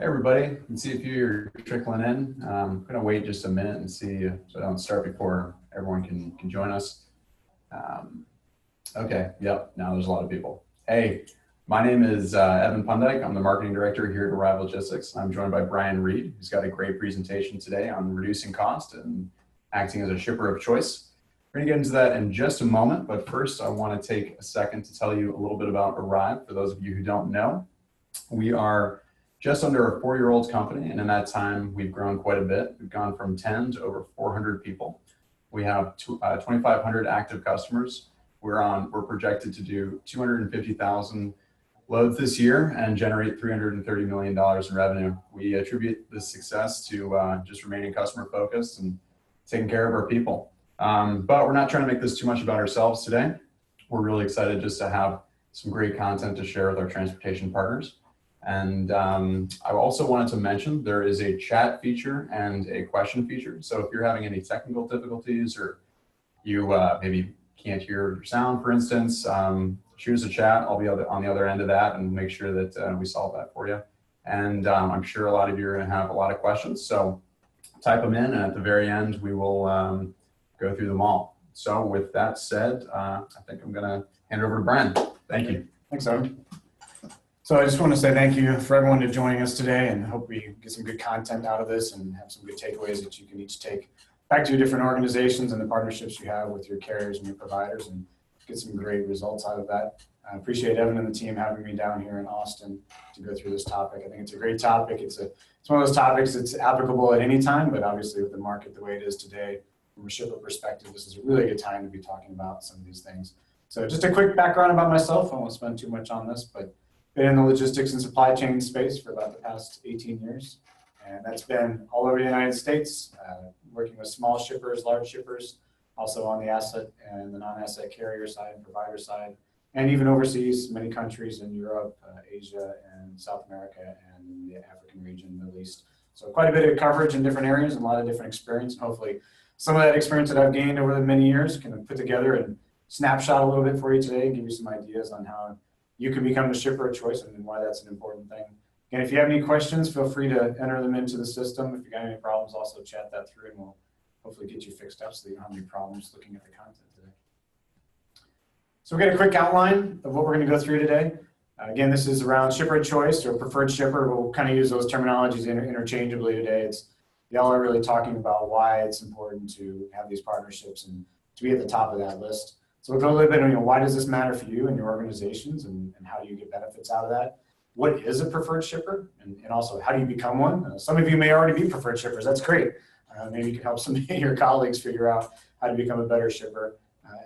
Hey everybody, you can see a few are trickling in. I'm gonna wait just a minute and see so I don't start before everyone can join us. Um, okay, yep, now there's a lot of people. Hey, my name is Evan Pundyke. I'm the marketing director here at Arrive Logistics. I'm joined by Brian Reed, who's got a great presentation today on reducing cost and acting as a shipper of choice. We're gonna get into that in just a moment, but first I wanna take a second to tell you a little bit about Arrive. For those of you who don't know, we are just under a 4-year-old company, and in that time, we've grown quite a bit. We've gone from 10 to over 400 people. We have 2,500 active customers. We're projected to do 250,000 loads this year and generate $330 million in revenue. We attribute this success to just remaining customer focused and taking care of our people. But we're not trying to make this too much about ourselves today. We're really excited just to have some great content to share with our transportation partners. And I also wanted to mention there is a chat feature and a question feature. So if you're having any technical difficulties or you maybe can't hear your sound, for instance, shoot us a chat. I'll be on the other end of that and make sure that we solve that for you. And I'm sure a lot of you are going to have a lot of questions. So type them in, and at the very end, we will go through them all. So with that said, I think I'm going to hand it over to Brian. Thank you. Thanks, Owen. So I just want to say thank you for everyone to joining us today, and hope we get some good content out of this and have some good takeaways that you can each take back to your different organizations and the partnerships you have with your carriers and your providers, and get some great results out of that. I appreciate Evan and the team having me down here in Austin to go through this topic. I think it's a great topic. It's one of those topics that's applicable at any time, but obviously with the market the way it is today, from a shipper perspective, this is a really good time to be talking about some of these things. So just a quick background about myself. I won't spend too much on this, but been in the logistics and supply chain space for about the past 18 years. And that's been all over the United States, working with small shippers, large shippers, also on the asset and the non-asset carrier side and provider side, and even overseas, many countries in Europe, Asia, and South America, and the African region, Middle East. So quite a bit of coverage in different areas and a lot of different experience. And hopefully some of that experience that I've gained over the many years can put together and snapshot a little bit for you today and give you some ideas on how you can become a shipper of choice and why that's an important thing. And if you have any questions, feel free to enter them into the system. If you got any problems, also chat that through, and we'll hopefully get you fixed up so that you don't have any problems looking at the content today. So we'll get a quick outline of what we're going to go through today. Again, this is around shipper of choice or preferred shipper. We'll kind of use those terminologies interchangeably today. Y'all are really talking about why it's important to have these partnerships and to be at the top of that list. So we'll go a little bit on, why does this matter for you and your organizations, and how do you get benefits out of that? What is a preferred shipper, and also how do you become one? Some of you may already be preferred shippers. That's great. Maybe you can help some of your colleagues figure out how to become a better shipper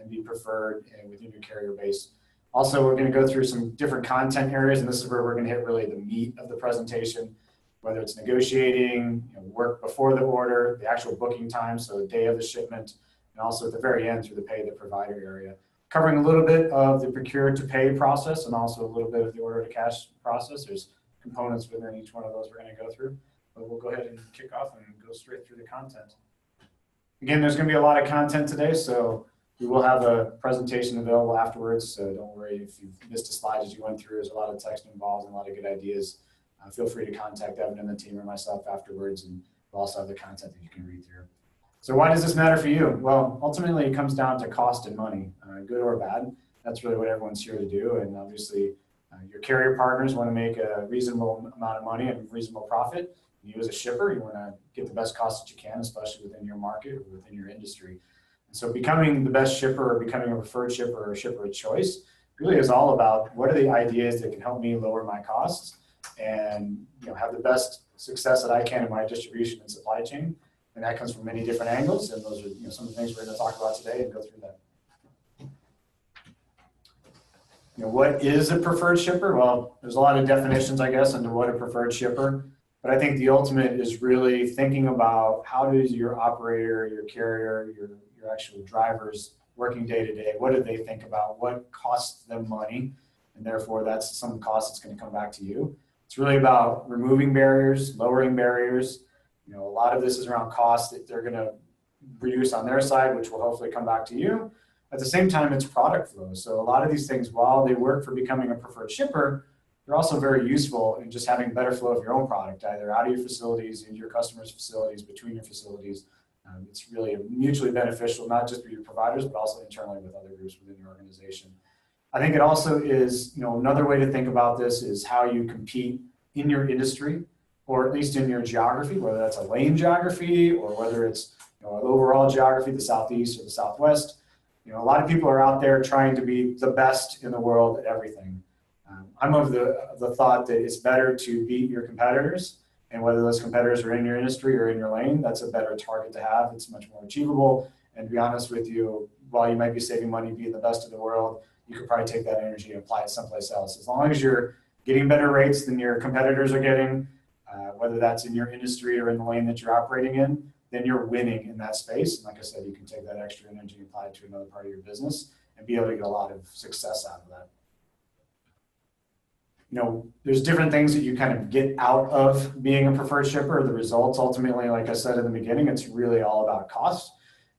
and be preferred within your carrier base. Also, we're going to go through some different content areas, and this is where we're going to hit really the meat of the presentation, whether it's negotiating, work before the order, the actual booking time, so the day of the shipment, and also at the very end through the pay the provider area, covering a little bit of the procure to pay process and also a little bit of the order to cash process. There's components within each one of those we're going to go through, but we'll go ahead and kick off and go straight through the content. Again, there's going to be a lot of content today, so we will have a presentation available afterwards, so don't worry if you've missed a slide as you went through. There's a lot of text involved and a lot of good ideas. Feel free to contact Evan and the team or myself afterwards, and we'll also have the content that you can read through. So why does this matter for you? Well, ultimately it comes down to cost and money, good or bad. That's really what everyone's here to do. And obviously your carrier partners want to make a reasonable amount of money and reasonable profit. You as a shipper, you want to get the best cost that you can, especially within your market or within your industry. And so becoming the best shipper or becoming a preferred shipper or a shipper of choice really is all about what are the ideas that can help me lower my costs and have the best success that I can in my distribution and supply chain. And that comes from many different angles, and those are some of the things we're going to talk about today and go through that. What is a preferred shipper? Well, there's a lot of definitions, I guess, into what a preferred shipper, but I think the ultimate is really thinking about how does your operator, your carrier, your actual drivers working day to day, what do they think about? What costs them money? And therefore, that's some cost that's going to come back to you. It's really about removing barriers, lowering barriers. A lot of this is around costs that they're going to reduce on their side, which will hopefully come back to you. At the same time, it's product flow. So a lot of these things, while they work for becoming a preferred shipper, they're also very useful in just having better flow of your own product, either out of your facilities, into your customers' facilities, between your facilities. It's really mutually beneficial, not just with your providers, but also internally with other groups within your organization. I think it also is, another way to think about this is how you compete in your industry, or at least in your geography, whether that's a lane geography or whether it's an overall geography, the Southeast or the Southwest. A lot of people are out there trying to be the best in the world at everything. I'm of the thought that it's better to beat your competitors, and whether those competitors are in your industry or in your lane, that's a better target to have. It's much more achievable. And to be honest with you, while you might be saving money being the best in the world, you could probably take that energy and apply it someplace else. As long as you're getting better rates than your competitors are getting, whether that's in your industry or in the lane that you're operating in, then you're winning in that space. And like I said, you can take that extra energy and apply it to another part of your business and be able to get a lot of success out of that. There's different things that you kind of get out of being a preferred shipper. The results, ultimately, like I said in the beginning, it's really all about cost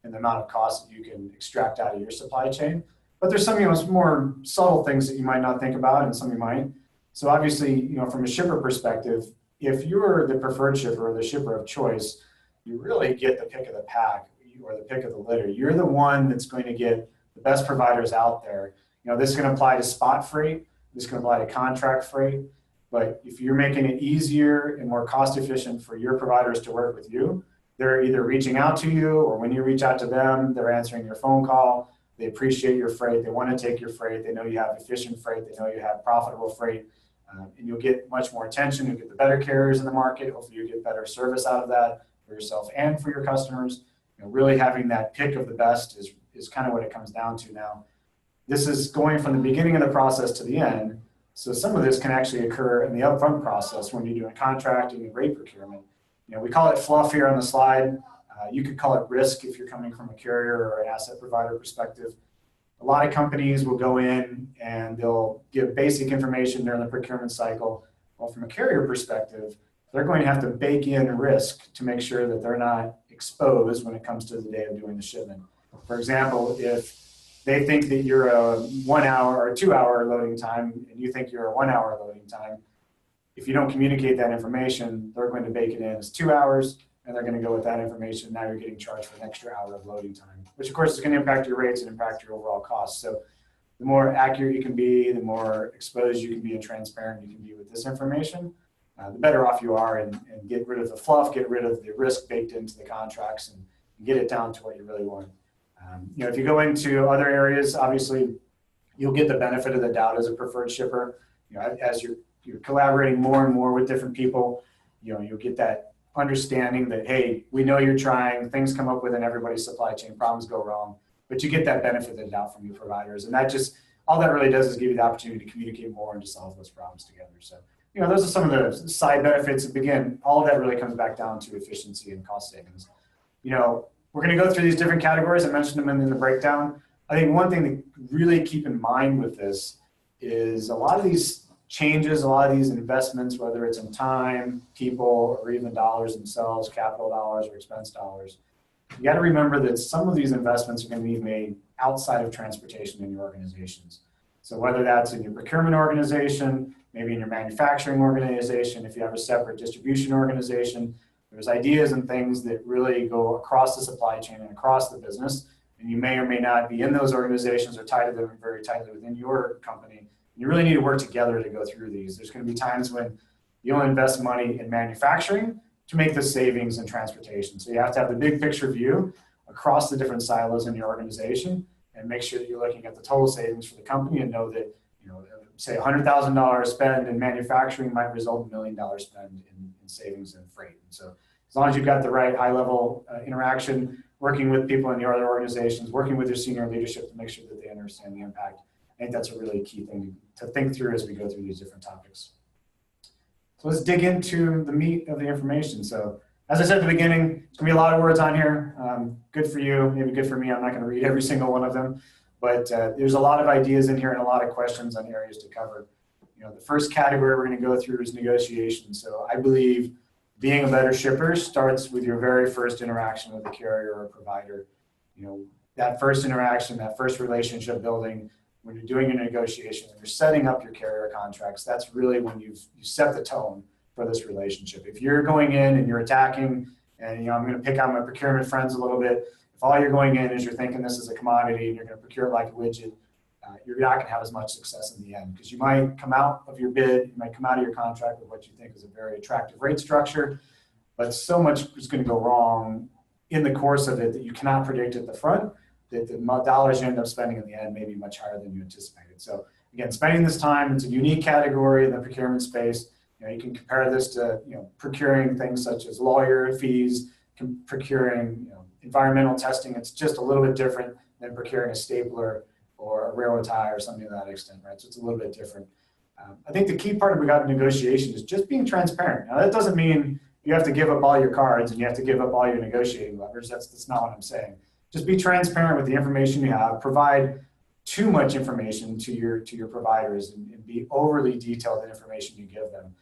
and the amount of cost that you can extract out of your supply chain. But there's some, more subtle things that you might not think about, and some you might. So obviously, from a shipper perspective, if you're the preferred shipper or the shipper of choice, you really get the pick of the pack or the pick of the litter. You're the one that's going to get the best providers out there. This can apply to spot freight. This can apply to contract freight. But if you're making it easier and more cost efficient for your providers to work with you, they're either reaching out to you, or when you reach out to them, they're answering your phone call. They appreciate your freight. They want to take your freight. They know you have efficient freight. They know you have profitable freight. And you'll get much more attention. You'll get the better carriers in the market. Hopefully you'll get better service out of that for yourself and for your customers. Really having that pick of the best is kind of what it comes down to now. This is going from the beginning of the process to the end. So some of this can actually occur in the upfront process when you're doing contracting and rate procurement. We call it fluff here on the slide. You could call it risk if you're coming from a carrier or an asset provider perspective. A lot of companies will go in and they'll give basic information during the procurement cycle. Well, from a carrier perspective, they're going to have to bake in risk to make sure that they're not exposed when it comes to the day of doing the shipment. For example, if they think that you're a 1 hour or 2 hour loading time and you think you're a 1 hour loading time, if you don't communicate that information, they're going to bake it in as 2 hours, and they're going to go with that information. Now you're getting charged for an extra hour of loading time, which of course is going to impact your rates and impact your overall costs. So the more accurate you can be, the more exposed you can be and transparent you can be with this information, the better off you are, and get rid of the fluff, get rid of the risk baked into the contracts, and get it down to what you really want. If you go into other areas, obviously you'll get the benefit of the doubt as a preferred shipper. As you're collaborating more and more with different people, you'll get that understanding that, hey, we know you're trying, things come up within everybody's supply chain, problems go wrong, but you get that benefit of the doubt from your providers. And all that really does is give you the opportunity to communicate more and to solve those problems together. So, those are some of the side benefits. Again, all of that really comes back down to efficiency and cost savings. We're going to go through these different categories. I mentioned them in the breakdown. I think one thing to really keep in mind with this is a lot of these changes, a lot of these investments, whether it's in time, people, or even dollars themselves, capital dollars or expense dollars, you got to remember that some of these investments are going to be made outside of transportation in your organizations. So whether that's in your procurement organization, maybe in your manufacturing organization, if you have a separate distribution organization, there's ideas and things that really go across the supply chain and across the business, and you may or may not be in those organizations or tied to them very tightly within your company. You really need to work together to go through these. There's going to be times when you'll invest money in manufacturing to make the savings in transportation. So you have to have the big picture view across the different silos in your organization and make sure that you're looking at the total savings for the company and know that, say $100,000 spend in manufacturing might result in $1 million spend in savings and freight. And so as long as you've got the right high level interaction, working with people in your other organizations, working with your senior leadership to make sure that they understand the impact, I think that's a really key thing to think through as we go through these different topics. So let's dig into the meat of the information. So as I said at the beginning, it's going to be a lot of words on here. Good for you, maybe good for me. I'm not going to read every single one of them, but there's a lot of ideas in here and a lot of questions on areas to cover. The first category we're going to go through is negotiation. So I believe being a better shipper starts with your very first interaction with a carrier or a provider. That first interaction, that first relationship building, when you're doing your negotiations and you're setting up your carrier contracts, that's really when you set the tone for this relationship. If you're going in and you're attacking, and I'm going to pick on my procurement friends a little bit, if all you're going in is you're thinking this is a commodity and you're going to procure it like a widget, you're not going to have as much success in the end, because you might come out of your bid, you might come out of your contract with what you think is a very attractive rate structure, but so much is going to go wrong in the course of it that you cannot predict at the front, that the dollars you end up spending in the end may be much higher than you anticipated. So again, spending this time, it's a unique category in the procurement space. You can compare this to procuring things such as lawyer fees, procuring environmental testing. It's just a little bit different than procuring a stapler or a railroad tie or something to that extent, right? So it's a little bit different. I think the key part we got in negotiation is just being transparent. Now that doesn't mean you have to give up all your cards and you have to give up all your negotiating leverage. That's not what I'm saying. Just be transparent with the information you have. Provide too much information to your providers and be overly detailed in information you give them.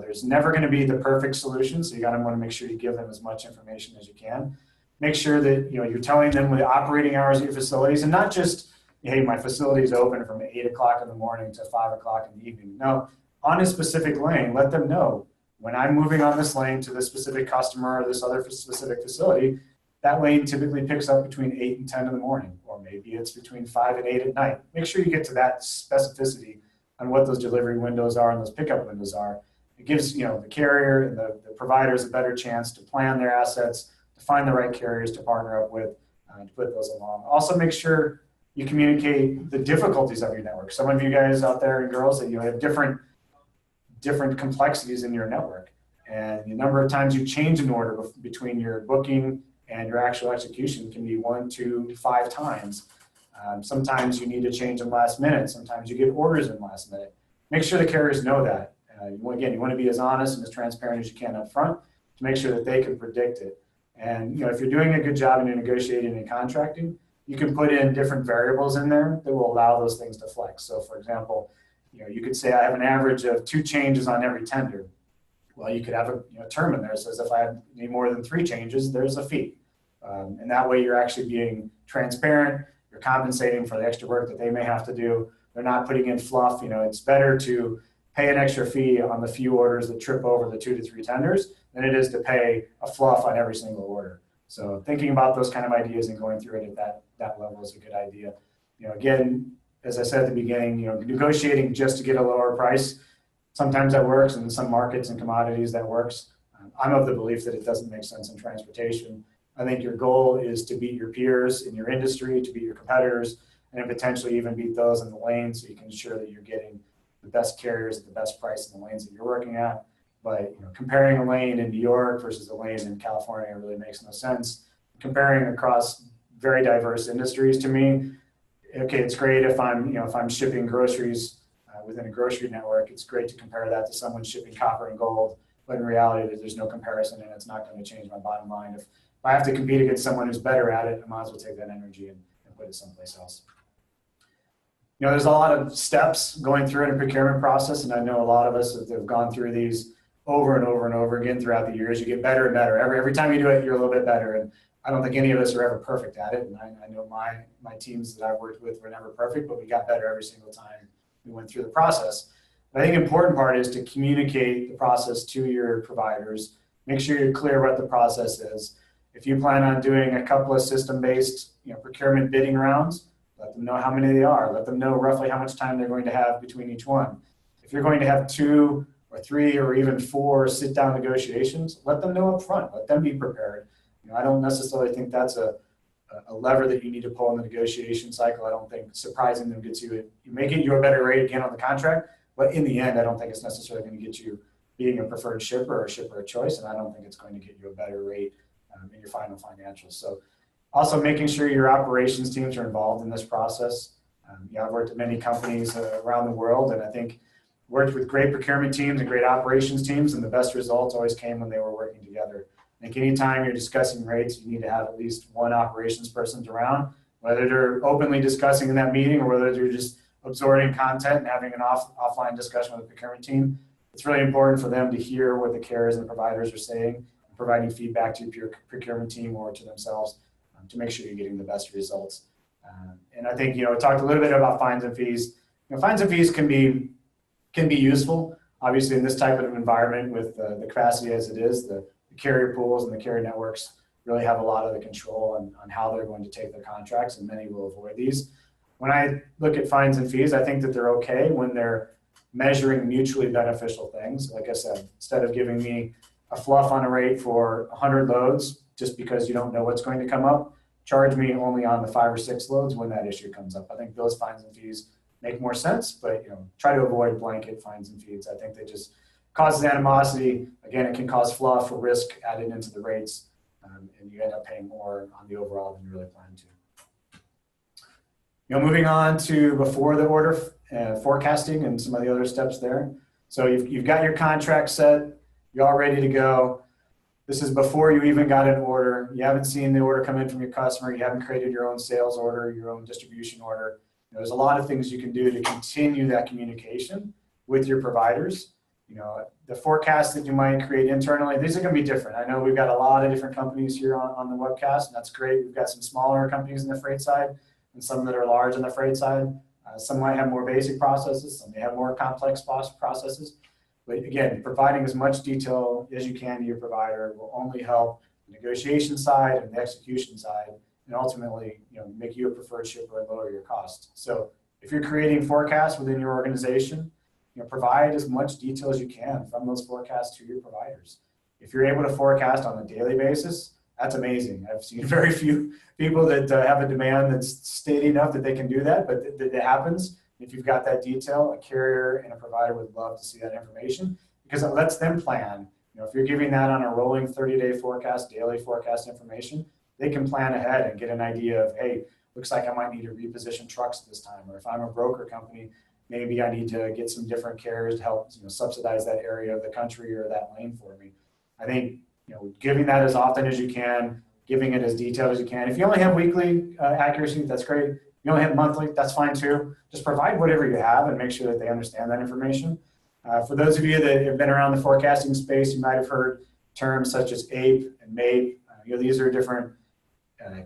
There's never going to be the perfect solution, so you got to want to make sure you give them as much information as you can. Make sure that you're telling them the operating hours of your facilities, and not just, hey, my facility is open from 8 o'clock in the morning to 5 o'clock in the evening. No, on a specific lane, let them know when I'm moving on this lane to this specific customer or this other specific facility, that lane typically picks up between 8 and 10 in the morning, or maybe it's between 5 and 8 at night. Make sure you get to that specificity on what those delivery windows are and those pickup windows are. It gives the carrier and the providers a better chance to plan their assets, to find the right carriers to partner up with, to put those along. Also, make sure you communicate the difficulties of your network. Some of you guys out there and girls that have different complexities in your network, and the number of times you change an order between your booking and your actual execution can be 1, 2, 5 times. Sometimes you need to change them last minute. Sometimes you get orders in last minute. Make sure the carriers know that. You want to be as honest and as transparent as you can up front to make sure that they can predict it. And if you're doing a good job in your negotiating and contracting, you can put in different variables in there that will allow those things to flex. So for example, you could say I have an average of 2 changes on every tender. Well, you could have a term in there that says if I have any more than 3 changes, there's a fee. And that way you're actually being transparent. You're compensating for the extra work that they may have to do. They're not putting in fluff. It's better to pay an extra fee on the few orders that trip over the 2 to 3 tenders than it is to pay a fluff on every single order. So thinking about those kind of ideas and going through it at that level is a good idea. Again, as I said at the beginning, negotiating just to get a lower price, sometimes that works, and in some markets and commodities that works. I'm of the belief that it doesn't make sense in transportation. I think your goal is to beat your peers in your industry, to beat your competitors, and then potentially even beat those in the lane, so you can ensure that you're getting the best carriers at the best price in the lanes that you're working at. But comparing a lane in New York versus a lane in California really makes no sense. Comparing across very diverse industries, to me, okay, it's great if I'm shipping groceries within a grocery network. It's great to compare that to someone shipping copper and gold, but in reality, there's no comparison, and it's not going to change my bottom line. If I have to compete against someone who's better at it, I might as well take that energy and put it someplace else. There's a lot of steps going through in a procurement process, and I know a lot of us have gone through these over and over and over again throughout the years. You get better and better. Every time you do it, you're a little bit better. And I don't think any of us are ever perfect at it. And I know my teams that I've worked with were never perfect, but we got better every single time we went through the process. But I think the important part is to communicate the process to your providers. Make sure you're clear what the process is. If you plan on doing a couple of system-based procurement bidding rounds, let them know how many they are. Let them know roughly how much time they're going to have between each one. If you're going to have 2 or 3 or even 4 sit-down negotiations, let them know up front. Let them be prepared. I don't necessarily think that's a lever that you need to pull in the negotiation cycle. I don't think surprising them gets you. You may get you a better rate again on the contract, but in the end, I don't think it's necessarily going to get you being a preferred shipper or a shipper of choice, and I don't think it's going to get you a better rate in your final financials. So also making sure your operations teams are involved in this process. I've worked at many companies around the world, and I think worked with great procurement teams and great operations teams, and the best results always came when they were working together. I think anytime you're discussing rates, you need to have at least one operations person around, whether they're openly discussing in that meeting or whether they're just absorbing content and having an offline discussion with the procurement team. It's really important for them to hear what the carriers and the providers are saying, and providing feedback to your procurement team or to themselves to make sure you're getting the best results. And I think, we talked a little bit about fines and fees. Fines and fees can be useful. Obviously, in this type of environment with the capacity as it is, the carrier pools and the carrier networks really have a lot of the control on how they're going to take their contracts, and many will avoid these. When I look at fines and fees, I think that they're okay when they're measuring mutually beneficial things. Like I said, instead of giving me a fluff on a rate for 100 loads, just because you don't know what's going to come up, charge me only on the 5 or 6 loads when that issue comes up. I think those fines and fees make more sense, but try to avoid blanket fines and fees. I think they just causes animosity. Again, it can cause fluff or risk added into the rates, and you end up paying more on the overall than you really plan to. Moving on to before the order, forecasting and some of the other steps there. So you've got your contract set, you're all ready to go. This is before you even got an order. You haven't seen the order come in from your customer. You haven't created your own sales order, your own distribution order. There's a lot of things you can do to continue that communication with your providers. The forecast that you might create internally, these are going to be different. I know we've got a lot of different companies here on the webcast, and that's great. We've got some smaller companies in the freight side and some that are large on the freight side. Some might have more basic processes, some may have more complex processes. But again, providing as much detail as you can to your provider will only help the negotiation side and the execution side, and ultimately, make you a preferred shipper and lower your costs. So if you're creating forecasts within your organization, provide as much detail as you can from those forecasts to your providers. If you're able to forecast on a daily basis, that's amazing. I've seen very few people that have a demand that's steady enough that they can do that, but it happens. If you've got that detail, a carrier and a provider would love to see that information because it lets them plan. If you're giving that on a rolling 30-day forecast, daily forecast information, they can plan ahead and get an idea of, hey, looks like I might need to reposition trucks this time. Or if I'm a broker company, maybe I need to get some different carriers to help subsidize that area of the country or that lane for me. I think giving that as often as you can, giving it as detailed as you can. If you only have weekly accuracy, that's great. If you only have monthly, that's fine too. Just provide whatever you have and make sure that they understand that information. For those of you that have been around the forecasting space, you might have heard terms such as APE and MAPE. These are different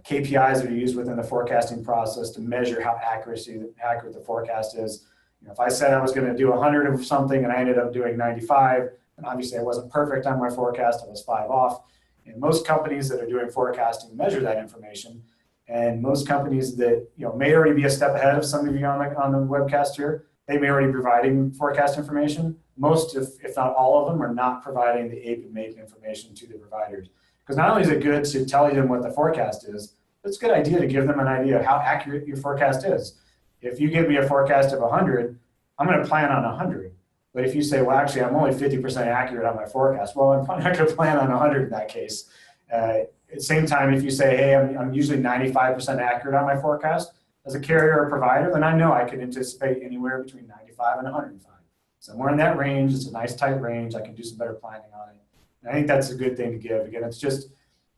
KPIs that are used within the forecasting process to measure how accurate the forecast is. If I said I was going to do 100 of something and I ended up doing 95, and obviously I wasn't perfect on my forecast, I was 5 off. And most companies that are doing forecasting measure that information. And most companies that may already be a step ahead of some of you on the webcast here, they may already be providing forecast information. Most, if not all of them, are not providing the APE and MAPE information to the providers. Because not only is it good to tell them what the forecast is, it's a good idea to give them an idea of how accurate your forecast is. If you give me a forecast of 100, I'm going to plan on 100. But if you say, well, actually, I'm only 50% accurate on my forecast, well, I'm probably not going to plan on 100 in that case. At the same time, if you say, hey, I'm usually 95% accurate on my forecast, as a carrier or provider, then I know I can anticipate anywhere between 95 and 105. Somewhere in that range, it's a nice tight range. I can do some better planning on it. And I think that's a good thing to give. Again, it's just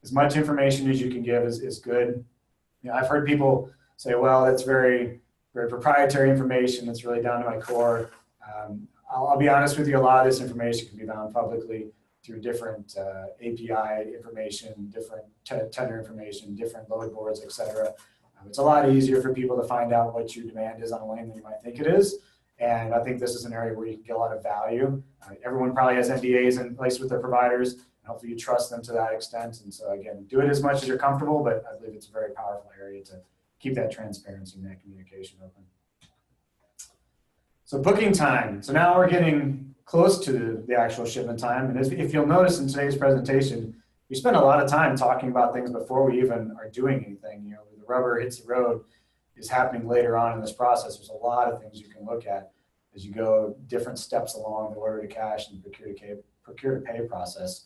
as much information as you can give is good. I've heard people say, well, that's very, very proprietary information. It's really down to my core. I'll be honest with you, a lot of this information can be found publicly through different API information, different tender information, different load boards, et cetera. It's a lot easier for people to find out what your demand is on a lane than you might think it is. And I think this is an area where you can get a lot of value. Everyone probably has NDAs in place with their providers, and hopefully you trust them to that extent. And so again, do it as much as you're comfortable, but I believe it's a very powerful area to keep that transparency and that communication open. So booking time. So now we're getting close to the actual shipment time. And if you'll notice in today's presentation, we spend a lot of time talking about things before we even are doing anything. The rubber hits the road is happening later on in this process. There's a lot of things you can look at as you go different steps along the order to cash and procure to pay process.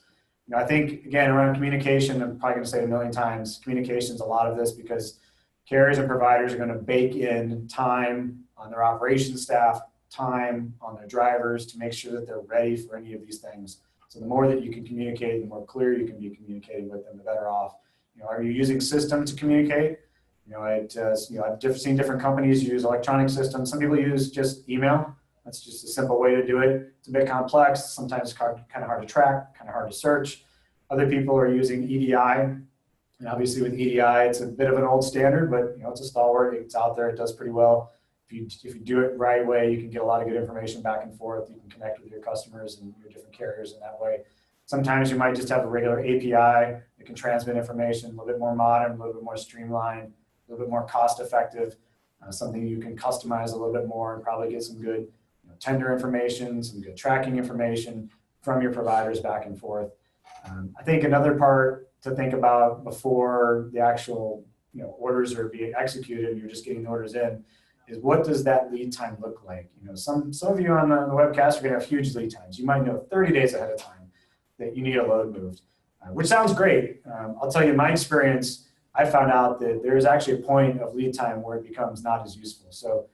I think, again, around communication, I'm probably going to say a million times, communication is a lot of this because carriers and providers are going to bake in time on their operations staff, time on their drivers to make sure that they're ready for any of these things. So the more that you can communicate, the more clear you can be communicating with them, the better off. Are you using systems to communicate? I've seen different companies use electronic systems. Some people use just email. That's just a simple way to do it. It's a bit complex. Sometimes it's kind of hard to track, kind of hard to search. Other people are using EDI. And obviously with EDI, it's a bit of an old standard, but it's a stalwart. It's out there. It does pretty well. If you do it right way, you can get a lot of good information back and forth. You can connect with your customers and your different carriers in that way. Sometimes you might just have a regular API that can transmit information, a little bit more modern, a little bit more streamlined, a little bit more cost effective, something you can customize a little bit more and probably get some good tender information, some good tracking information from your providers back and forth. I think another part to think about before the actual orders are being executed and you're just getting orders in is, what does that lead time look like? Some of you on the webcast are going to have huge lead times. You might know 30 days ahead of time that you need a load moved, which sounds great. I'll tell you my experience, I found out that there's actually a point of lead time where it becomes not as useful. So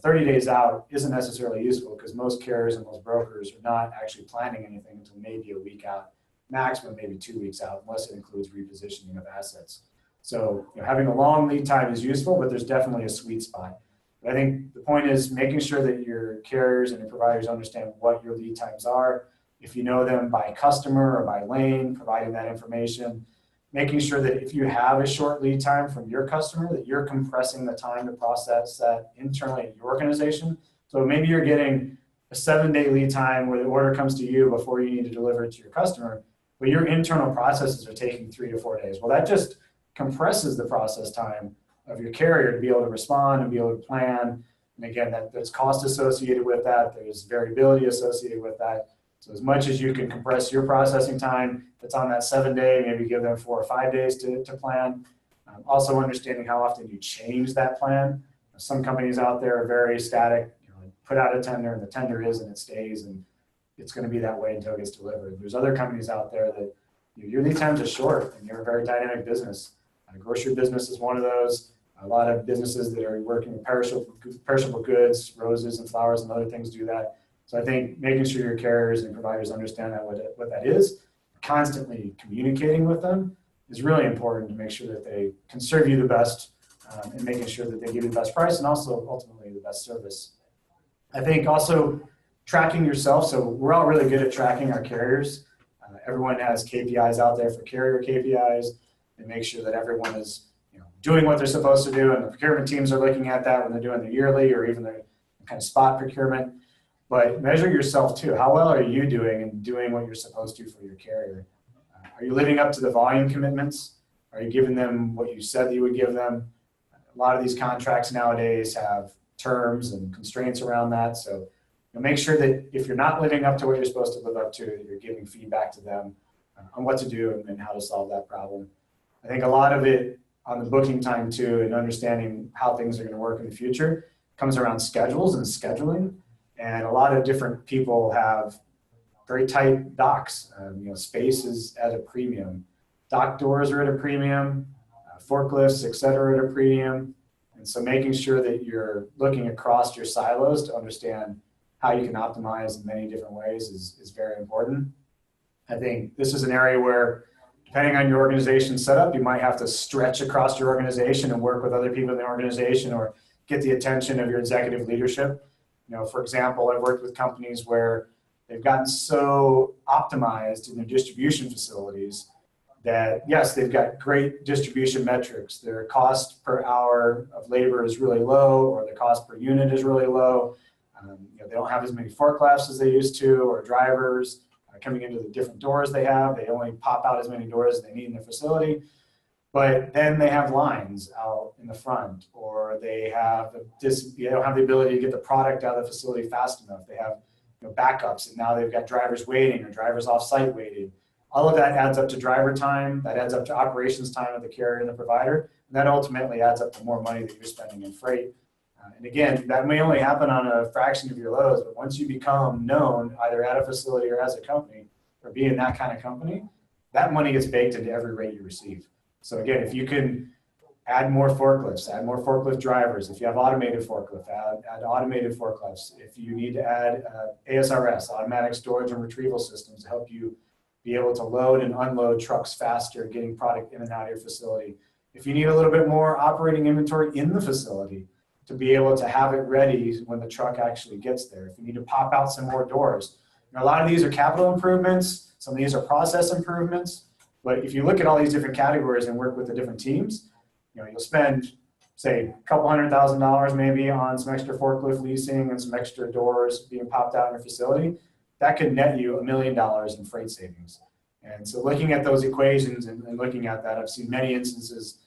30 days out isn't necessarily useful because most carriers and most brokers are not actually planning anything until maybe a week out, maximum maybe 2 weeks out, unless it includes repositioning of assets. So having a long lead time is useful, but there's definitely a sweet spot. But I think the point is making sure that your carriers and your providers understand what your lead times are. If you know them by customer or by lane, providing that information, making sure that if you have a short lead time from your customer, that you're compressing the time to process that internally in your organization. So maybe you're getting a 7-day lead time where the order comes to you before you need to deliver it to your customer, but your internal processes are taking 3 to 4 days. Well, that just compresses the process time of your carrier to be able to respond and be able to plan. And again, there's cost associated with that. There's variability associated with that. So as much as you can compress your processing time, that's on that 7-day, maybe give them 4 or 5 days to plan. Also understanding how often you change that plan. Some companies out there are very static, put out a tender and the tender is and it stays and it's going to be that way until it gets delivered. There's other companies out there that your lead times are short and you're a very dynamic business. Grocery business is one of those. A lot of businesses that are working with perishable goods, roses and flowers and other things do that. So I think making sure your carriers and providers understand that what that is, constantly communicating with them is really important to make sure that they can serve you the best and making sure that they give you the best price and also ultimately the best service. I think also tracking yourself. So we're all really good at tracking our carriers. Everyone has KPIs out there for carrier KPIs and make sure that everyone is doing what they're supposed to do, and the procurement teams are looking at that when they're doing their yearly or even their kind of spot procurement. But measure yourself too. How well are you doing and doing what you're supposed to for your carrier? Are you living up to the volume commitments? Are you giving them what you said that you would give them? A lot of these contracts nowadays have terms and constraints around that. So make sure that if you're not living up to what you're supposed to live up to, that you're giving feedback to them on what to do and how to solve that problem. I think a lot of it on the booking time too, and understanding how things are going to work in the future comes around schedules and scheduling. And a lot of different people have very tight docks. Space is at a premium. Dock doors are at a premium, forklifts, et cetera, at a premium. And so making sure that you're looking across your silos to understand how you can optimize in many different ways is very important. I think this is an area where, depending on your organization setup, you might have to stretch across your organization and work with other people in the organization or get the attention of your executive leadership. For example, I've worked with companies where they've gotten so optimized in their distribution facilities that, yes, they've got great distribution metrics. Their cost per hour of labor is really low, or the cost per unit is really low. They don't have as many forklifts as they used to, or drivers coming into the different doors they have. They only pop out as many doors as they need in their facility. But then they have lines out in the front, or they don't have the ability to get the product out of the facility fast enough. They have backups, and now they've got drivers waiting or drivers off-site waiting. All of that adds up to driver time. That adds up to operations time of the carrier and the provider. And that ultimately adds up to more money that you're spending in freight. And again, that may only happen on a fraction of your loads, but once you become known either at a facility or as a company for being that kind of company, that money gets baked into every rate you receive. So again, if you can add more forklifts, add more forklift drivers. If you have automated forklift, add automated forklifts. If you need to add ASRS, automatic storage and retrieval systems, to help you be able to load and unload trucks faster, getting product in and out of your facility. If you need a little bit more operating inventory in the facility to be able to have it ready when the truck actually gets there. If you need to pop out some more doors. A lot of these are capital improvements. Some of these are process improvements. But if you look at all these different categories and work with the different teams, you'll spend, say, a couple $100,000 maybe on some extra forklift leasing and some extra doors being popped out in your facility. That could net you $1 million in freight savings. And so looking at those equations and looking at that, I've seen many instances,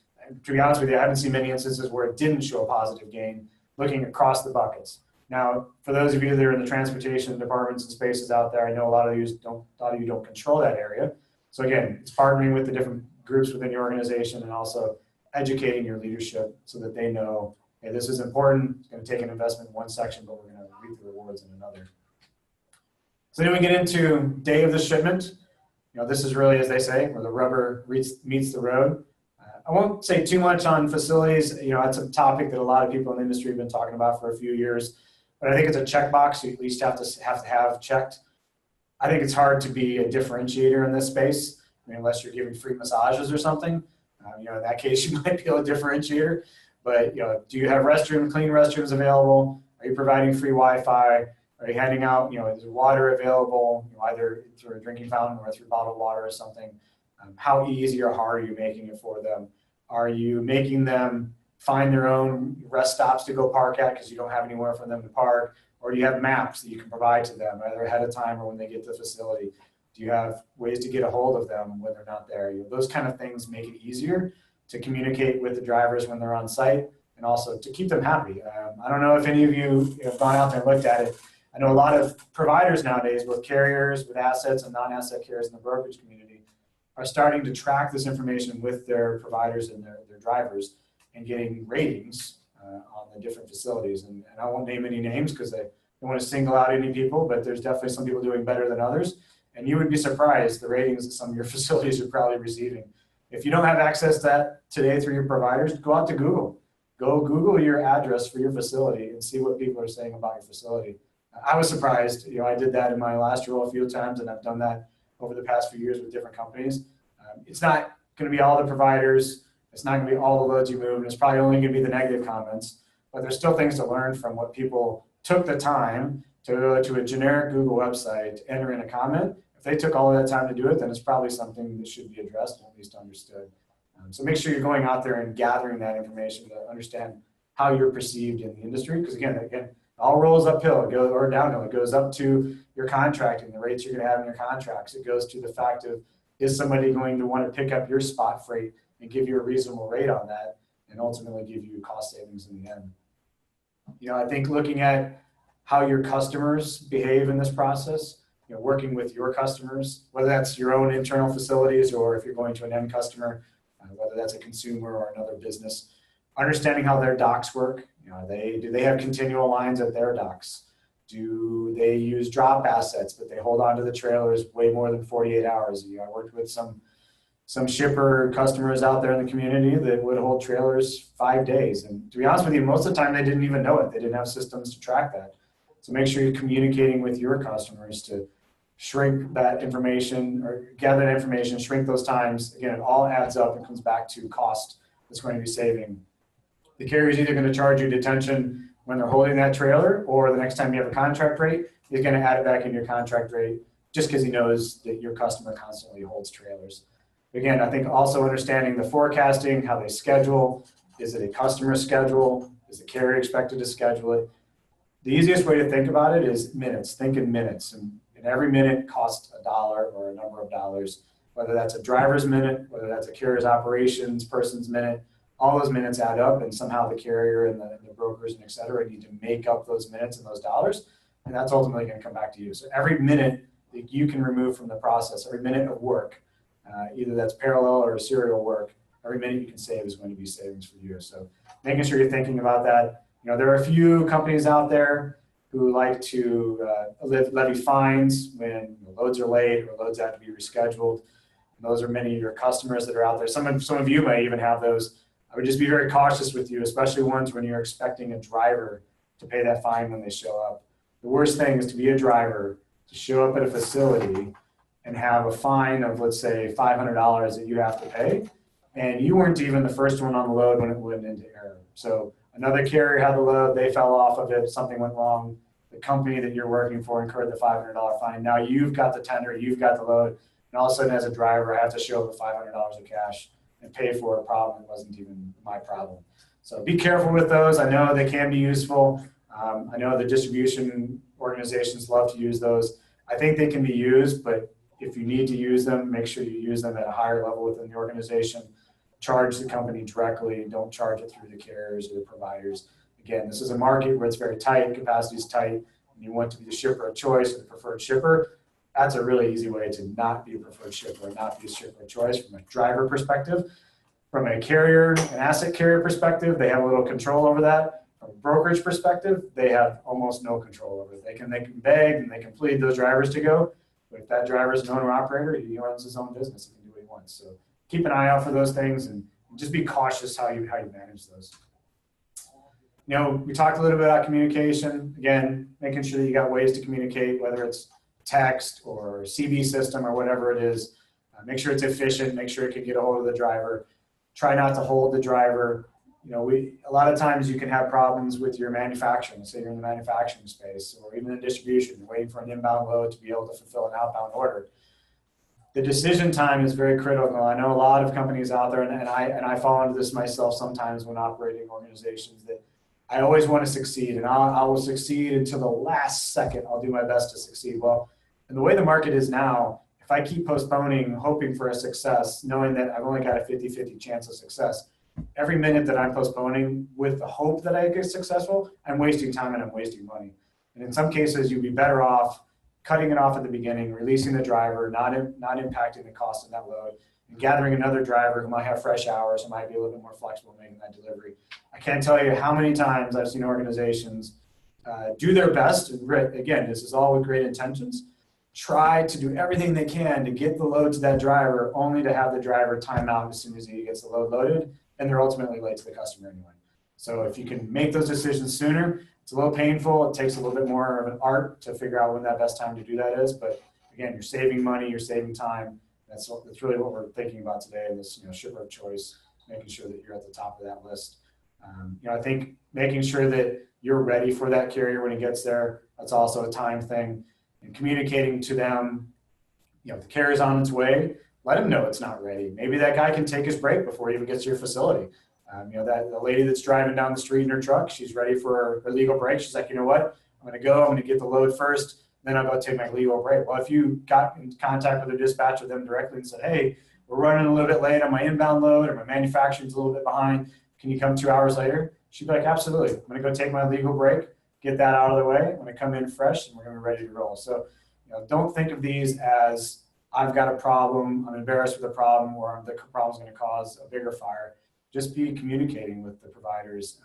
to be honest with you, I haven't seen many instances where it didn't show a positive gain looking across the buckets. Now, for those of you that are in the transportation departments and spaces out there, I know a lot of you don't control that area. So again, it's partnering with the different groups within your organization and also educating your leadership so that they know, hey, this is important. It's going to take an investment in one section, but we're going to reap the rewards in another. So then we get into day of the shipment. This is really, as they say, where the rubber meets the road. I won't say too much on facilities. That's a topic that a lot of people in the industry have been talking about for a few years. But I think it's a checkbox you at least have to have checked. I think it's hard to be a differentiator in this space, unless you're giving free massages or something. In that case, you might be a differentiator. But do you have clean restrooms available? Are you providing free Wi-Fi? Are you handing out, is water available, either through a drinking fountain or through bottled water or something? How easy or hard are you making it for them? Are you making them find their own rest stops to go park at because you don't have anywhere for them to park? Or do you have maps that you can provide to them either ahead of time or when they get to the facility? Do you have ways to get a hold of them when they're not there? Those kind of things make it easier to communicate with the drivers when they're on site and also to keep them happy. I don't know if any of you have gone out there and looked at it. I know a lot of providers nowadays, both carriers with assets and non-asset carriers in the brokerage community, are starting to track this information with their providers and their drivers and getting ratings on the different facilities. And I won't name any names because I don't want to single out any people, but there's definitely some people doing better than others. And you would be surprised the ratings that some of your facilities are probably receiving. If you don't have access to that today through your providers, go out to Google. Go Google your address for your facility and see what people are saying about your facility. I was surprised. I did that in my last role a few times, and I've done that over the past few years with different companies. It's not going to be all the providers. It's not going to be all the loads you move, and it's probably only going to be the negative comments. But there's still things to learn from what people took the time to a generic Google website to enter in a comment. If they took all of that time to do it, then it's probably something that should be addressed and at least understood. So make sure you're going out there and gathering that information to understand how you're perceived in the industry. Because again, all rolls uphill, or downhill. It goes up to your contracting, the rates you're going to have in your contracts. It goes to the fact of, is somebody going to want to pick up your spot freight and give you a reasonable rate on that and ultimately give you cost savings in the end? I think looking at how your customers behave in this process, working with your customers, whether that's your own internal facilities or if you're going to an end customer, whether that's a consumer or another business, understanding how their docks work. Do they have continual lines at their docks? Do they use drop assets, but they hold on to the trailers way more than 48 hours? I worked with some shipper customers out there in the community that would hold trailers 5 days. And to be honest with you, most of the time they didn't even know it. They didn't have systems to track that. So make sure you're communicating with your customers to shrink that information or gather that information, shrink those times. Again, it all adds up and comes back to cost that's going to be saving. The carrier is either going to charge you detention when they're holding that trailer, or the next time you have a contract rate, he's going to add it back in your contract rate just because he knows that your customer constantly holds trailers. Again, I think also understanding the forecasting, how they schedule. Is it a customer schedule? Is the carrier expected to schedule it? The easiest way to think about it is minutes. Think in minutes. And every minute costs $1 or a number of dollars, whether that's a driver's minute, whether that's a carrier's operations person's minute. All those minutes add up, and somehow the carrier and the brokers and et cetera need to make up those minutes and those dollars, and that's ultimately going to come back to you. So every minute that you can remove from the process, every minute of work, either that's parallel or serial work, every minute you can save is going to be savings for you. So making sure you're thinking about that. There are a few companies out there who like to levy fines when loads are late or loads have to be rescheduled. And those are many of your customers that are out there. Some of you may even have those. I would just be very cautious with you, especially ones when you're expecting a driver to pay that fine when they show up. The worst thing is to be a driver, to show up at a facility and have a fine of, let's say, $500 that you have to pay, and you weren't even the first one on the load when it went into error. So another carrier had the load, they fell off of it, something went wrong, the company that you're working for incurred the $500 fine. Now you've got the tender, you've got the load, And all of a sudden, as a driver, I have to show up with $500 of cash and pay for a problem that wasn't even my problem. So be careful with those. I know they can be useful. I know the distribution organizations love to use those. I think they can be used, but if you need to use them, make sure you use them at a higher level within the organization. Charge the company directly. Don't charge it through the carriers or the providers. Again, this is a market where it's very tight, capacity is tight, and you want to be the shipper of choice or the preferred shipper. That's a really easy way to not be a preferred shipper, not be a shipper of choice from a driver perspective. From a carrier, an asset carrier perspective, they have a little control over that. From a brokerage perspective, they have almost no control over it. They can beg and they can plead those drivers to go. But if that driver is an owner operator, he runs his own business. He can do what he wants. So keep an eye out for those things and just be cautious how you manage those. You know, we talked a little bit about communication. Again, making sure that you got ways to communicate, whether it's text or CB system or whatever it is. Make sure it's efficient. Make sure it can get a hold of the driver. Try not to hold the driver. You know, a lot of times you can have problems with your manufacturing. Say you're in the manufacturing space or even in distribution, you're waiting for an inbound load to be able to fulfill an outbound order. The decision time is very critical. I know a lot of companies out there, and I fall into this myself sometimes when operating organizations, that I always want to succeed, and I will succeed until the last second. I'll do my best to succeed. Well, and the way the market is now, if I keep postponing, hoping for a success, knowing that I've only got a 50-50 chance of success, every minute that I'm postponing with the hope that I get successful, I'm wasting time and I'm wasting money. And in some cases, you'd be better off cutting it off at the beginning, releasing the driver, not impacting the cost of that load, and gathering another driver who might have fresh hours, who might be a little bit more flexible making that delivery. I can't tell you how many times I've seen organizations do their best. And again, this is all with great intentions. Try to do everything they can to get the load to that driver, only to have the driver time out as soon as he gets the load loaded, and they're ultimately late to the customer anyway. So if you can make those decisions sooner, it's a little painful. It takes a little bit more of an art to figure out when that best time to do that is. But again, you're saving money, you're saving time. That's really what we're thinking about today in this, shipper of choice, making sure that you're at the top of that list. I think making sure that you're ready for that carrier when he gets there, that's also a time thing. And communicating to them, if the carrier's on its way, let him know it's not ready. Maybe that guy can take his break before he even gets to your facility. That the lady that's driving down the street in her truck, she's ready for her legal break. She's like, you know what? I'm going to get the load first, then I'll go take my legal break. Well, if you got in contact with the dispatcher them directly and said, hey, we're running a little bit late on my inbound load, or my manufacturing's a little bit behind, can you come 2 hours later? She'd be like, absolutely. I'm going to go take my legal break, get that out of the way. I'm going to come in fresh, and we're going to be ready to roll. So, don't think of these as I've got a problem, I'm embarrassed with the problem, or the problem's going to cause a bigger fire. Just be communicating with the providers.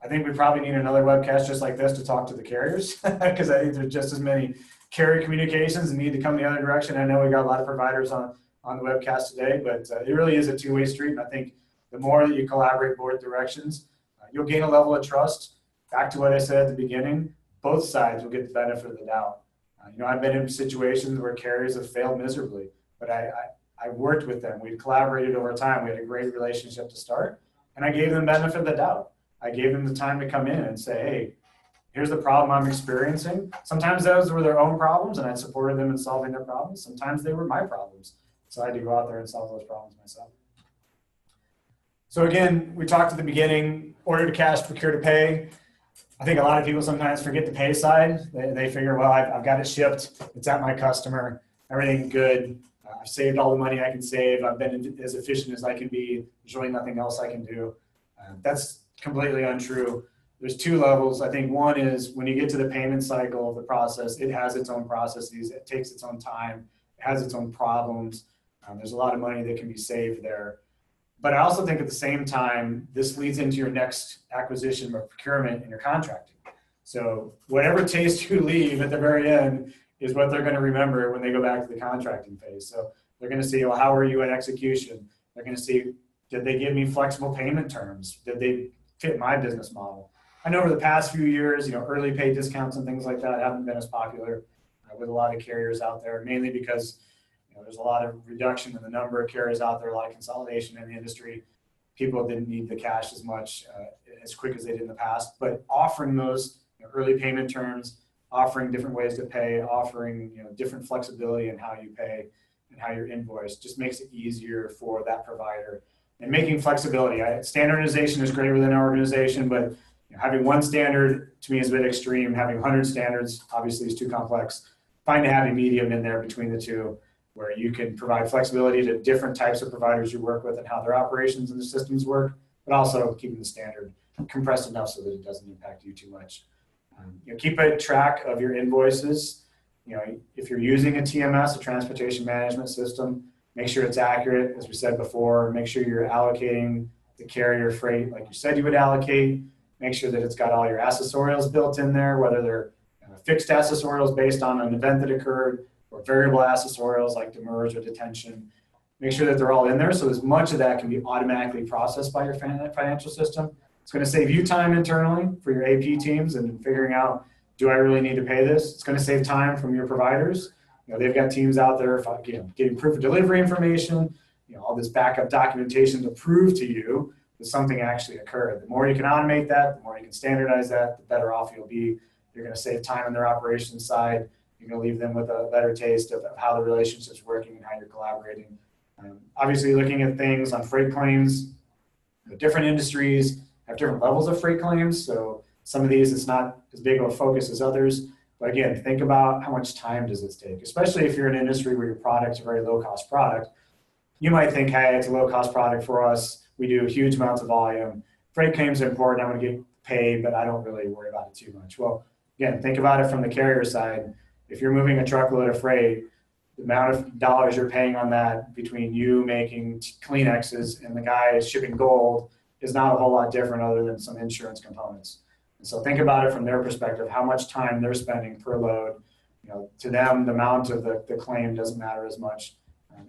I think we probably need another webcast just like this to talk to the carriers, because I think there's just as many carrier communications and need to come the other direction. I know we got a lot of providers on the webcast today, but it really is a two-way street. And I think the more that you collaborate both directions, you'll gain a level of trust. Back to what I said at the beginning, both sides will get the benefit of the doubt. I've been in situations where carriers have failed miserably, but I worked with them. We collaborated over time. We had a great relationship to start, and I gave them the benefit of the doubt. I gave them the time to come in and say, hey, here's the problem I'm experiencing. Sometimes those were their own problems, and I supported them in solving their problems. Sometimes they were my problems. So I had to go out there and solve those problems myself. So again, we talked at the beginning, order to cash, procure to pay. I think a lot of people sometimes forget the pay side. They figure, well, I've got it shipped. It's at my customer. Everything's good. I've saved all the money I can save. I've been as efficient as I can be. There's really nothing else I can do. That's completely untrue. There's two levels. I think one is when you get to the payment cycle of the process, it has its own processes. It takes its own time. It has its own problems. There's a lot of money that can be saved there. But I also think at the same time, this leads into your next acquisition or procurement in your contracting. So whatever taste you leave at the very end is what they're going to remember when they go back to the contracting phase. So they're going to see, well, how are you at execution? They're going to see, did they give me flexible payment terms? Did they fit my business model? I know over the past few years, early pay discounts and things like that haven't been as popular with a lot of carriers out there, mainly because there's a lot of reduction in the number of carriers out there, a lot of consolidation in the industry. People didn't need the cash as much as quick as they did in the past. But offering those early payment terms, offering different ways to pay, offering different flexibility in how you pay and how you're invoiced just makes it easier for that provider. And making flexibility, standardization is great within an organization, but having one standard to me is a bit extreme. Having 100 standards obviously is too complex. Find a happy medium in there between the two, where you can provide flexibility to different types of providers you work with and how their operations and the systems work, but also keeping the standard compressed enough so that it doesn't impact you too much. Keep a track of your invoices. If you're using a TMS, a transportation management system, make sure it's accurate. As we said before, make sure you're allocating the carrier freight like you said you would allocate. Make sure that it's got all your accessorials built in there, whether they're fixed accessorials based on an event that occurred or variable accessorials like demurrage or detention. Make sure that they're all in there so as much of that can be automatically processed by your financial system. It's going to save you time internally for your AP teams and figuring out, do I really need to pay this? It's going to save time from your providers. They've got teams out there getting proof of delivery information, all this backup documentation to prove to you that something actually occurred. The more you can automate that, the more you can standardize that, the better off you'll be. You're going to save time on their operations side. You're going to leave them with a better taste of how the relationship's working and how you're collaborating. Obviously, looking at things on freight claims, different industries have different levels of freight claims. So some of these, it's not as big of a focus as others. But again, think about how much time does this take, especially if you're in an industry where your product's a very low-cost product. You might think, hey, it's a low-cost product for us. We do huge amounts of volume. Freight claims are important. I'm going to get paid, but I don't really worry about it too much. Well, again, think about it from the carrier side. If you're moving a truckload of freight, the amount of dollars you're paying on that between you making Kleenexes and the guy shipping gold is not a whole lot different other than some insurance components. And so think about it from their perspective, how much time they're spending per load. To them, the amount of the claim doesn't matter as much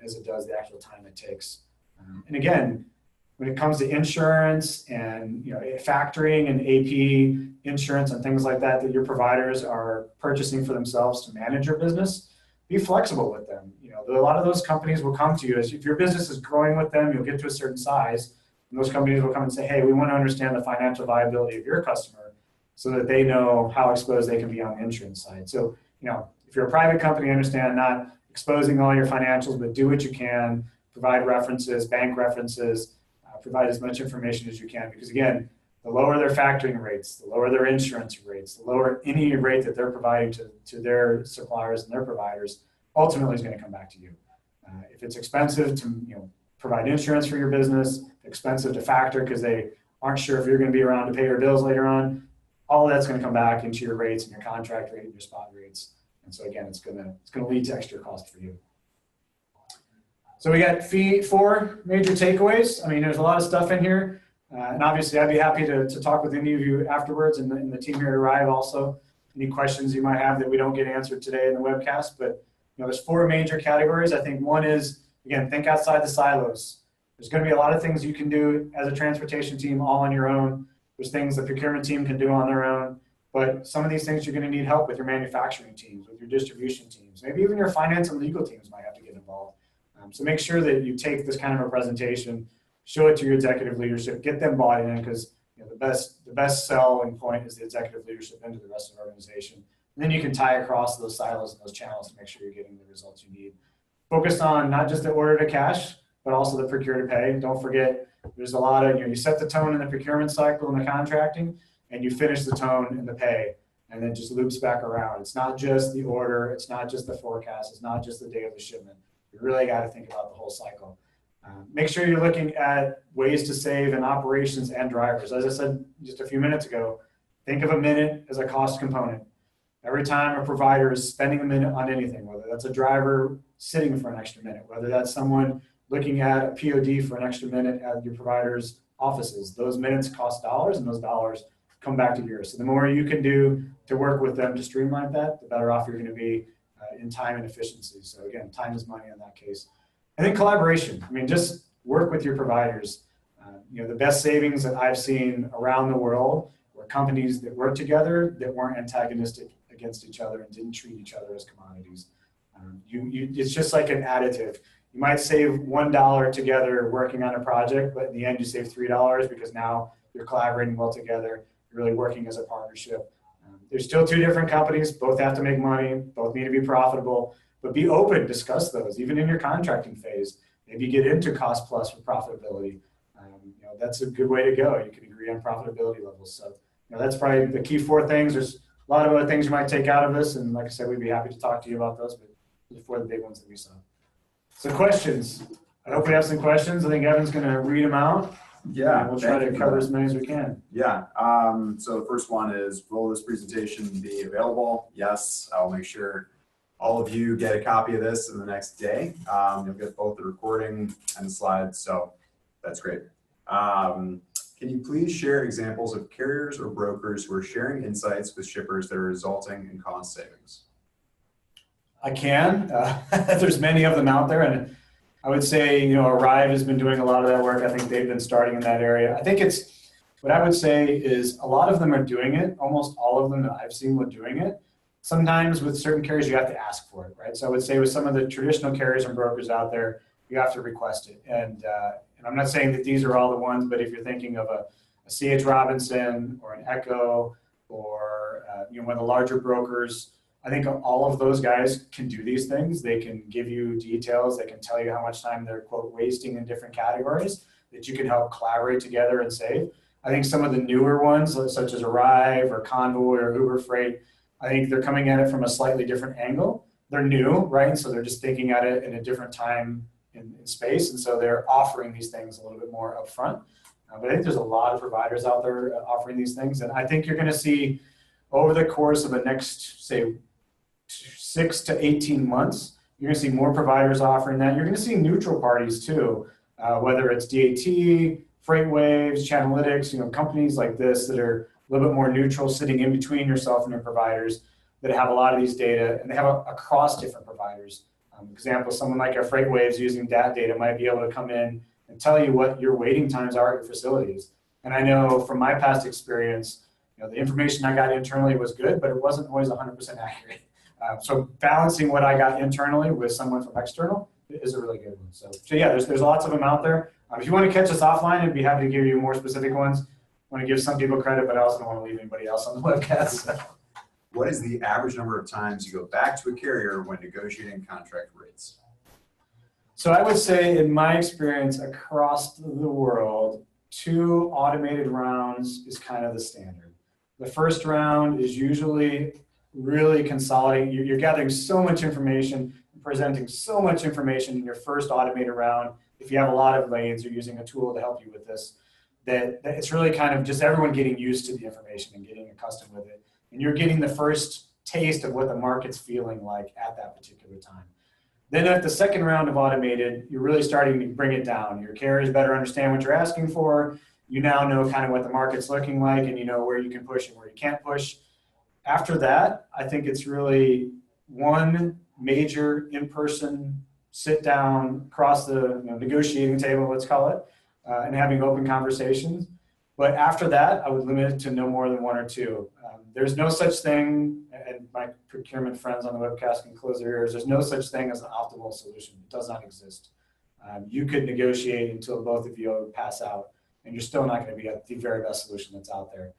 as it does the actual time it takes. And again, when it comes to insurance and factoring and AP insurance and things like that your providers are purchasing for themselves to manage your business, be flexible with them. A lot of those companies will come to you as if your business is growing with them, you'll get to a certain size, and those companies will come and say, hey, we want to understand the financial viability of your customer so that they know how exposed they can be on the insurance side. So, if you're a private company, understand not exposing all your financials, but do what you can, provide references, bank references, provide as much information as you can, because again, the lower their factoring rates, the lower their insurance rates, the lower any rate that they're providing to their suppliers and their providers, ultimately is going to come back to you. If it's expensive to provide insurance for your business, expensive to factor because they aren't sure if you're going to be around to pay your bills later on, all of that's going to come back into your rates and your contract rate and your spot rates. And so again, it's going to lead to extra cost for you. So we got 4 major takeaways. I mean, there's a lot of stuff in here. And obviously, I'd be happy to talk with any of you afterwards and the team here at Arrive also. Any questions you might have that we don't get answered today in the webcast. But there's 4 major categories. I think one is, again, think outside the silos. There's going to be a lot of things you can do as a transportation team all on your own. There's things the procurement team can do on their own. But some of these things you're going to need help with your manufacturing teams, with your distribution teams. Maybe even your finance and legal teams might have to get involved. So make sure that you take this kind of a presentation, show it to your executive leadership, get them bought in, because the best selling point is the executive leadership into the rest of the organization. And then you can tie across those silos and those channels to make sure you're getting the results you need. Focus on not just the order to cash, but also the procure to pay. Don't forget, there's a lot of, you set the tone in the procurement cycle and the contracting, and you finish the tone in the pay, and then just loops back around. It's not just the order, it's not just the forecast, it's not just the day of the shipment. You really got to think about the whole cycle. Make sure you're looking at ways to save in operations and drivers. As I said just a few minutes ago, think of a minute as a cost component. Every time a provider is spending a minute on anything, whether that's a driver sitting for an extra minute, whether that's someone looking at a POD for an extra minute at your provider's offices, those minutes cost dollars, and those dollars come back to yours. So the more you can do to work with them to streamline that, the better off you're going to be in time and efficiency. So again, time is money in that case. And then collaboration. I mean, just work with your providers. The best savings that I've seen around the world were companies that worked together that weren't antagonistic against each other and didn't treat each other as commodities. It's just like an additive. You might save $1 together working on a project, but in the end you save $3 because now you're collaborating well together. You're really working as a partnership. There's still two different companies. Both have to make money. Both need to be profitable. But be open. Discuss those, even in your contracting phase. Maybe get into cost plus for profitability. That's a good way to go. You can agree on profitability levels. So that's probably the key four things. There's a lot of other things you might take out of this. And like I said, we'd be happy to talk to you about those. But those are four of the big ones that we saw. So questions. I hope we have some questions. I think Evan's going to read them out. Yeah. And we'll try to cover as many as we can. Yeah. So the first one is, will this presentation be available? Yes. I'll make sure all of you get a copy of this in the next day. You'll get both the recording and the slides. So that's great. Can you please share examples of carriers or brokers who are sharing insights with shippers that are resulting in cost savings? I can. There's many of them out there. And I would say, Arrive has been doing a lot of that work. I think they've been starting in that area. I think what I would say is a lot of them are doing it. Almost all of them that I've seen were doing it. Sometimes with certain carriers, you have to ask for it, right? So I would say with some of the traditional carriers and brokers out there, you have to request it. And I'm not saying that these are all the ones, but if you're thinking of a C.H. Robinson or an Echo or one of the larger brokers, I think all of those guys can do these things. They can give you details. They can tell you how much time they're, quote, wasting in different categories that you can help collaborate together and save. I think some of the newer ones, such as Arrive or Convoy or Uber Freight, I think they're coming at it from a slightly different angle. They're new, right? So they're just thinking at it in a different time in space. And so they're offering these things a little bit more upfront. But I think there's a lot of providers out there offering these things. And I think you're going to see over the course of the next, say, 6 to 18 months, you're going to see more providers offering that. You're going to see neutral parties too, whether it's DAT, FreightWaves, Channelytics, companies like this that are a little bit more neutral, sitting in between yourself and your providers that have a lot of these data, and they have across different providers. Example, someone like our FreightWaves using that data might be able to come in and tell you what your waiting times are at your facilities. And I know from my past experience, the information I got internally was good, but it wasn't always 100% accurate. So balancing what I got internally with someone from external is a really good one. So yeah, there's lots of them out there. If you want to catch us offline, I'd be happy to give you more specific ones. I want to give some people credit, but I also don't want to leave anybody else on the webcast. So. What is the average number of times you go back to a carrier when negotiating contract rates? So I would say in my experience across the world, 2 automated rounds is kind of the standard. The first round is usually really consolidating. You're gathering so much information, presenting so much information in your first automated round. If you have a lot of lanes, you're using a tool to help you with this, that it's really kind of just everyone getting used to the information and getting accustomed with it. And you're getting the first taste of what the market's feeling like at that particular time. Then at the second round of automated, you're really starting to bring it down. Your carriers better understand what you're asking for. You now know kind of what the market's looking like, and you know where you can push and where you can't push. After that, I think it's really one major in-person sit down across the negotiating table, let's call it, and having open conversations. But after that, I would limit it to no more than 1 or 2. There's no such thing, and my procurement friends on the webcast can close their ears, there's no such thing as an optimal solution. It does not exist. You could negotiate until both of you pass out, and you're still not going to be at the very best solution that's out there.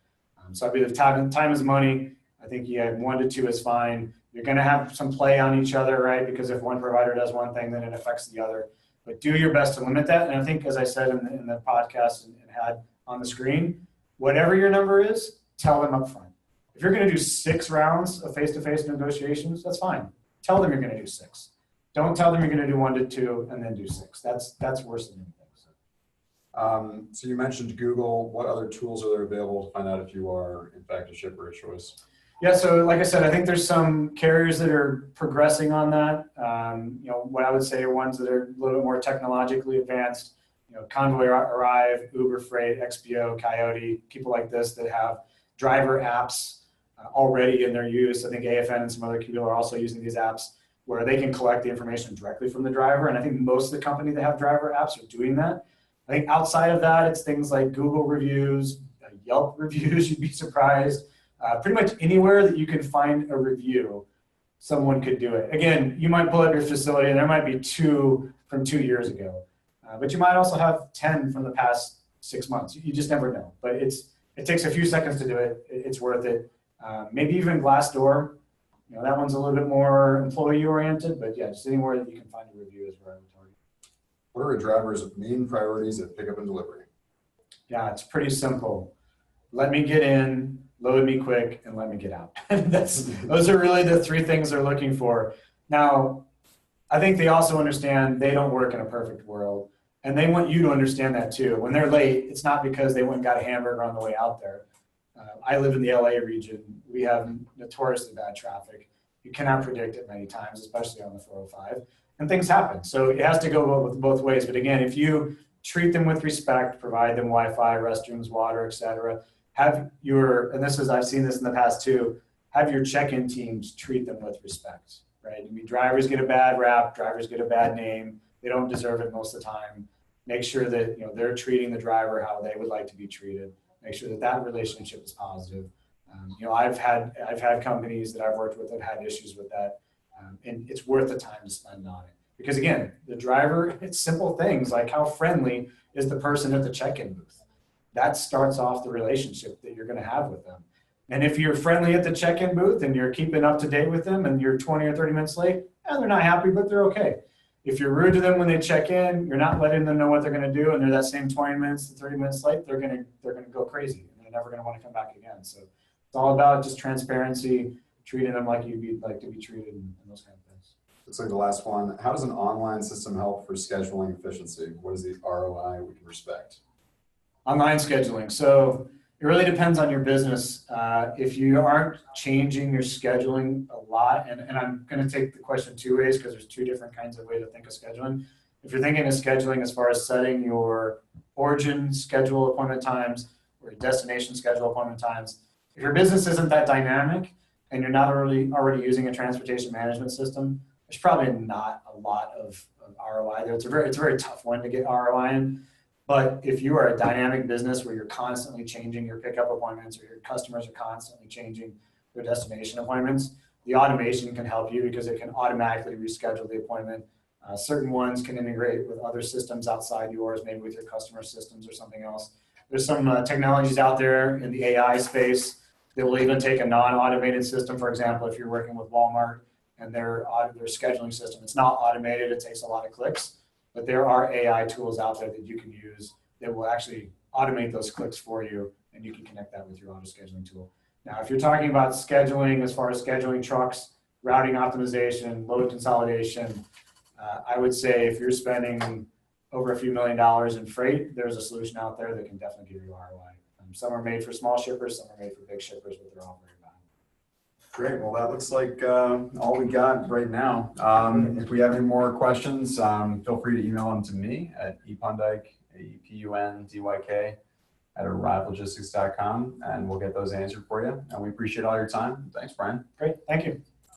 So I'd be the time is money. I think you have 1 to 2 is fine. You're going to have some play on each other, right? Because if one provider does one thing, then it affects the other. But do your best to limit that. And I think, as I said in the podcast and had on the screen, whatever your number is, tell them up front. If you're going to do 6 rounds of face-to-face negotiations, that's fine. Tell them you're going to do 6. Don't tell them you're going to do 1 to 2 and then do 6. That's worse than anything. So you mentioned Google. What other tools are there available to find out if you are, in fact, a shipper of choice? Yeah, so like I said, I think there's some carriers that are progressing on that. What I would say are ones that are a little bit more technologically advanced. Convoy, Arrive, Uber Freight, XPO, Coyote, people like this that have driver apps already in their use. I think AFN and some other people are also using these apps where they can collect the information directly from the driver. And I think most of the companies that have driver apps are doing that. I think outside of that, it's things like Google reviews, Yelp reviews, you'd be surprised. Pretty much anywhere that you can find a review, someone could do it. Again, you might pull up your facility and there might be 2 from 2 years ago, but you might also have 10 from the past 6 months. You just never know, but it takes a few seconds to do it. It's worth it. Maybe even Glassdoor. You know, that one's a little bit more employee oriented, but yeah, just anywhere that you can find a review is where I would target. What are a driver's main priorities at pickup and delivery? Yeah, it's pretty simple. Let me get in, load me quick, and let me get out. Those are really the three things they're looking for. Now, I think they also understand they don't work in a perfect world, and they want you to understand that too. When they're late, it's not because they went and got a hamburger on the way out there. I live in the LA region. We have notoriously bad traffic. You cannot predict it many times, especially on the 405, and things happen. So it has to go both ways. But again, if you treat them with respect, provide them Wi-Fi, restrooms, water, etc., have your, and this is, I've seen this in the past too, have your check-in teams treat them with respect, right? I mean, drivers get a bad rap, drivers get a bad name. They don't deserve it most of the time. Make sure that, you know, they're treating the driver how they would like to be treated. Make sure that that relationship is positive. You know, I've had companies that I've worked with that have had issues with that, and it's worth the time to spend on it. Because again, the driver, it's simple things like how friendly is the person at the check-in booth. That starts off the relationship that you're going to have with them. And if you're friendly at the check-in booth and you're keeping up to date with them and you're 20 or 30 minutes late, and they're not happy, but they're okay. If you're rude to them when they check in, you're not letting them know what they're going to do, and they're that same 20 minutes to 30 minutes late, they're going to go crazy, and they're never going to want to come back again. So it's all about just transparency, treating them like you'd like to be treated, and those kind of things. Looks like the last one. How does an online system help for scheduling efficiency? What is the ROI we can respect? Online scheduling. So it really depends on your business. If you aren't changing your scheduling a lot, and I'm going to take the question two ways because there's two different kinds of ways to think of scheduling. If you're thinking of scheduling as far as setting your origin schedule appointment times or your destination schedule appointment times, if your business isn't that dynamic and you're not already using a transportation management system, there's probably not a lot of ROI there. It's a very tough one to get ROI in. But if you are a dynamic business where you're constantly changing your pickup appointments or your customers are constantly changing their destination appointments, the automation can help you because it can automatically reschedule the appointment. Certain ones can integrate with other systems outside yours, maybe with your customer systems or something else. There's some technologies out there in the AI space that will even take a non-automated system. For example, if you're working with Walmart and their scheduling system, it's not automated, it takes a lot of clicks. But there are AI tools out there that you can use that will actually automate those clicks for you, and you can connect that with your auto scheduling tool. Now, if you're talking about scheduling as far as scheduling trucks, routing optimization, load consolidation, I would say if you're spending over a few $1 million in freight, there's a solution out there that can definitely give you ROI. Some are made for small shippers, some are made for big shippers, but they're all very valuable. Great. Well, that looks like all we got right now. If we have any more questions, feel free to email them to me at epundyk, AEPUNDYK, @arrivelogistics.com, and we'll get those answered for you. And we appreciate all your time. Thanks, Brian. Great. Thank you.